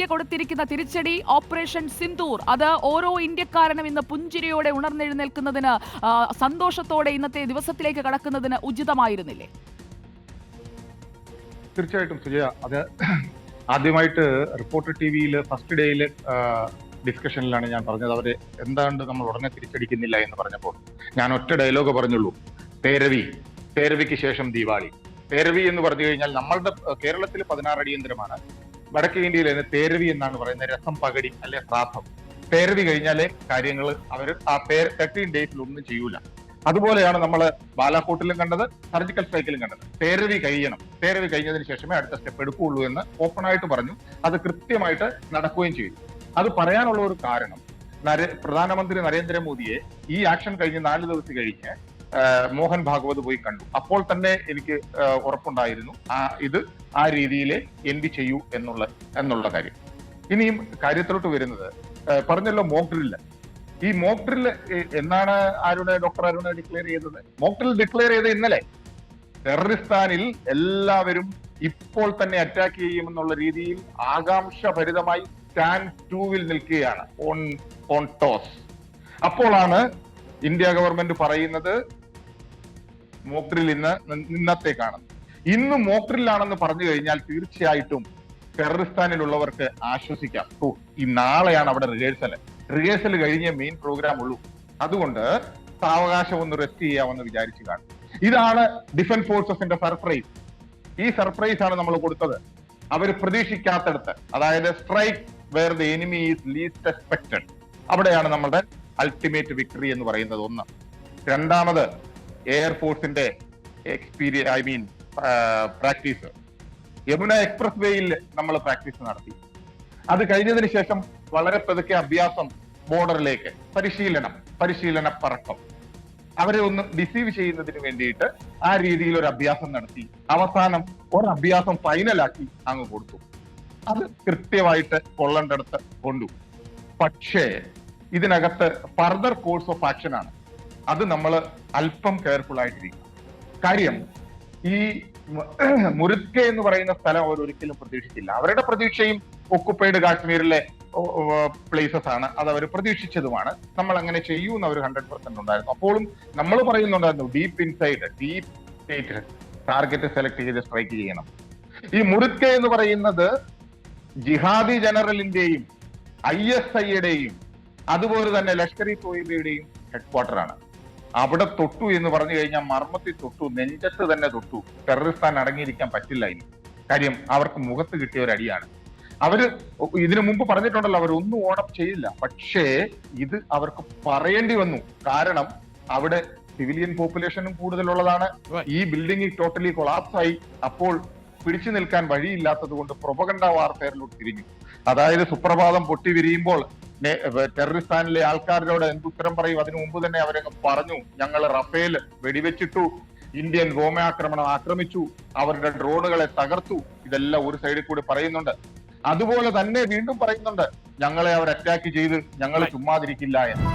India കൊടുത്തിരിക്കുന്ന തിരിച്ചടി operation Sindoor അത് ഓരോ ഇന്ത്യക്കാരനും ഇന്ന് പുഞ്ചിരിയോടെ ഉണർന്നെഴുന്നേൽക്കുന്നതിന് സന്തോഷത്തോടെ ഇന്നത്തെ ദിവസത്തിലേക്ക് കടക്കുന്നതിന് ഉചിതമായിരുന്നില്ലേ? തീർച്ചയായിട്ടും സുജയ, അത് ആദ്യമായിട്ട് റിപ്പോർട്ടർ ടിവിയിൽ ഫസ്റ്റ് ഡേയിൽ ഡിസ്കഷനിലാണ് ഞാൻ പറഞ്ഞത്. അവര് എന്താണ്ട് നമ്മൾ ഉടനെ തിരിച്ചടിക്കുന്നില്ല എന്ന് പറഞ്ഞപ്പോൾ ഞാൻ ഒറ്റ ഡയലോഗ് പറഞ്ഞുള്ളൂ: തേരവിക്ക് ശേഷം ദീപാവലി. തേരവി എന്ന് പറഞ്ഞു കഴിഞ്ഞാൽ നമ്മളുടെ കേരളത്തിൽ 16 അടിയന്തരമാണ്, വടക്കേ ഇന്ത്യയിൽ തേരവി എന്നാണ് പറയുന്നത്, രസം പകടി അല്ലെ ശ്രാദ്ധം. തേരവി കഴിഞ്ഞാലേ കാര്യങ്ങൾ അവർ ആ 13 ഡേയ്സിൽ ഒന്നും ചെയ്യൂല. അതുപോലെയാണ് നമ്മൾ ബാലാക്കോട്ടിലും കണ്ടത്, സർജിക്കൽ സ്ട്രൈക്കിലും കണ്ടത്. തേരവി കഴിയണം, തേരവി കഴിഞ്ഞതിന് ശേഷമേ അടുത്ത സ്റ്റെപ്പ് എടുക്കുകയുള്ളൂ എന്ന് ഓപ്പണായിട്ട് പറഞ്ഞു. അത് കൃത്യമായിട്ട് നടക്കുകയും ചെയ്തു. അത് പറയാനുള്ള ഒരു കാരണം, പ്രധാനമന്ത്രി നരേന്ദ്രമോദിയെ ഈ ആക്ഷൻ കഴിഞ്ഞ് 4 ദിവസം കഴിഞ്ഞ് മോഹൻ ഭാഗവത് പോയി കണ്ടു. അപ്പോൾ തന്നെ എനിക്ക് ഉറപ്പുണ്ടായിരുന്നു ഇത് ആ രീതിയിൽ എൻഡ് ചെയ്യൂ എന്നുള്ള കാര്യം. ഇനിയും കാര്യത്തിലോട്ട് വരുന്നത്, പറഞ്ഞല്ലോ മോക്ക് ഡ്രില്ല്. ഈ മോക്ക് ഡ്രില്ല് എന്നാണ് ഡോക്ടർ അരുണ ഡിക്ലെയർ ചെയ്തത്? മോക്ക് ഡ്രിൽ ഡിക്ലെയർ ചെയ്ത് ഇന്നലെ. ടെററിസ്ഥാനിൽ എല്ലാവരും ഇപ്പോൾ തന്നെ അറ്റാക്ക് ചെയ്യുമെന്നുള്ള രീതിയിൽ ആകാംക്ഷഭരിതമായി സ്റ്റാൻഡ് 2-വിൽ നിൽക്കുകയാണ്, ഓൺ ടോസ്. അപ്പോഴാണ് ഇന്ത്യ ഗവൺമെന്റ് പറയുന്നത് മോക്ക് ഡ്രിൽ ഇന്നത്തേക്കാണ്. ഇന്ന് മോക്ക് ഡ്രില്ലാണെന്ന് പറഞ്ഞു കഴിഞ്ഞാൽ തീർച്ചയായിട്ടും ടെററിസ്ഥാനിലുള്ളവർക്ക് ആശ്വസിക്കാം. ഈ നാളെയാണ് അവിടെ റിഹേഴ്സൽ കഴിഞ്ഞേ മെയിൻ പ്രോഗ്രാം ഉള്ളൂ. അതുകൊണ്ട് സാവകാശം ഒന്ന് റെസ്റ്റ് ചെയ്യാമെന്ന് വിചാരിച്ചു കാണും. ഇതാണ് ഡിഫൻസ് ഫോഴ്സസിന്റെ സർപ്രൈസ്. ഈ സർപ്രൈസ് ആണ് നമ്മൾ കൊടുത്തത്. അവർ പ്രതീക്ഷിക്കാത്തടത്ത്, അതായത് strike where the enemy is least expected, അവിടെയാണ് നമ്മുടെ അൾട്ടിമേറ്റ് വിക്ടറി എന്ന് പറയുന്നത്. ഒന്ന്. രണ്ടാമത്, എയർഫോഴ്സിന്റെ പ്രാക്ടീസ്. യമുന എക്സ്പ്രസ് വേയിൽ നമ്മൾ പ്രാക്ടീസ് നടത്തി. അത് കഴിഞ്ഞതിന് ശേഷം വളരെ പതുക്കെ അഭ്യാസം, ബോർഡറിലേക്ക് പരിശീലന പറക്കം. അവരെ ഒന്ന് ഡിസീവ് ചെയ്യുന്നതിന് വേണ്ടിയിട്ട് ആ രീതിയിൽ ഒരു അഭ്യാസം നടത്തി. അവസാനം ഒരു അഭ്യാസം ഫൈനലാക്കി അങ്ങ് കൊടുത്തു. അത് കൃത്യമായിട്ട് കൊള്ളേണ്ടടുത്ത് കൊണ്ടു. പക്ഷേ ഇതിനകത്ത് ഫർദർ കോഴ്സ് ഓഫ് ആക്ഷൻ ആണ്. അത് നമ്മൾ അല്പം കെയർഫുൾ ആയിട്ടിരിക്കും. കാര്യം, ഈ മുരുക്ക എന്ന് പറയുന്ന സ്ഥലം അവർ ഒരിക്കലും പ്രതീക്ഷിച്ചില്ല. അവരുടെ പ്രതീക്ഷയും ഒക്കുപ്പൈഡ് കാശ്മീരിലെ പ്ലേസസ് ആണ്, അത് അവർ പ്രതീക്ഷിച്ചതുമാണ്. നമ്മൾ അങ്ങനെ ചെയ്യൂന്ന് അവർ 100% ഉണ്ടായിരുന്നു. അപ്പോഴും നമ്മൾ പറയുന്നുണ്ടായിരുന്നു ഡീപ്പ് സ്റ്റേറ്റ് ടാർഗറ്റ് സെലക്ട് ചെയ്ത് സ്ട്രൈക്ക് ചെയ്യണം. ഈ മുരുക്ക എന്ന് പറയുന്നത് ജിഹാദി ജനറലിന്റെയും ISIയുടെയും അതുപോലെ തന്നെ ലഷ്കർ-ഇ തോയ്ബയുടെയും ഹെഡ്ക്വാർട്ടറാണ്. അവിടെ തൊട്ടു എന്ന് പറഞ്ഞു കഴിഞ്ഞാൽ മർമ്മത്തിൽ തൊട്ടു, നെഞ്ചത്ത് തന്നെ തൊട്ടു. ടെററിസ്ഥാൻ അടങ്ങിയിരിക്കാൻ പറ്റില്ല ഇനി. കാര്യം, അവർക്ക് മുഖത്ത് കിട്ടിയ ഒരു അടിയാണ്. അവര് ഇതിനു മുമ്പ് പറഞ്ഞിട്ടുണ്ടല്ലോ അവരൊന്നും ഓണം ചെയ്യില്ല. പക്ഷേ ഇത് അവർക്ക് പറയേണ്ടി വന്നു. കാരണം അവിടെ സിവിലിയൻ പോപ്പുലേഷനും കൂടുതലുള്ളതാണ്. ഈ ബിൽഡിംഗ് ടോട്ടലി കൊളാപ്സ് ആയി. അപ്പോൾ പിടിച്ചു നിൽക്കാൻ വഴിയില്ലാത്തത് കൊണ്ട് പ്രൊപഗണ്ട വാർത്തയിലോട്ട് തിരിഞ്ഞു. അതായത് സുപ്രഭാതം പൊട്ടി വിരിയുമ്പോൾ ടെററിസ്ഥാനിലെ ആൾക്കാരോട് എന്തുത്തരം പറയും? അതിനു മുമ്പ് തന്നെ അവരങ്ങ് പറഞ്ഞു, ഞങ്ങൾ റഫേൽ വെടിവെച്ചിട്ടു, ഇന്ത്യൻ വ്യോമാക്രമണം ആക്രമിച്ചു, അവരുടെ ഡ്രോണുകളെ തകർത്തു. ഇതെല്ലാം ഒരു സൈഡിൽ കൂടി പറയുന്നുണ്ട്. അതുപോലെ തന്നെ വീണ്ടും പറയുന്നുണ്ട്, ഞങ്ങളെ അവർ അറ്റാക്ക് ചെയ്ത് ഞങ്ങൾ ചുമ്മാതിരിക്കില്ല എന്ന്.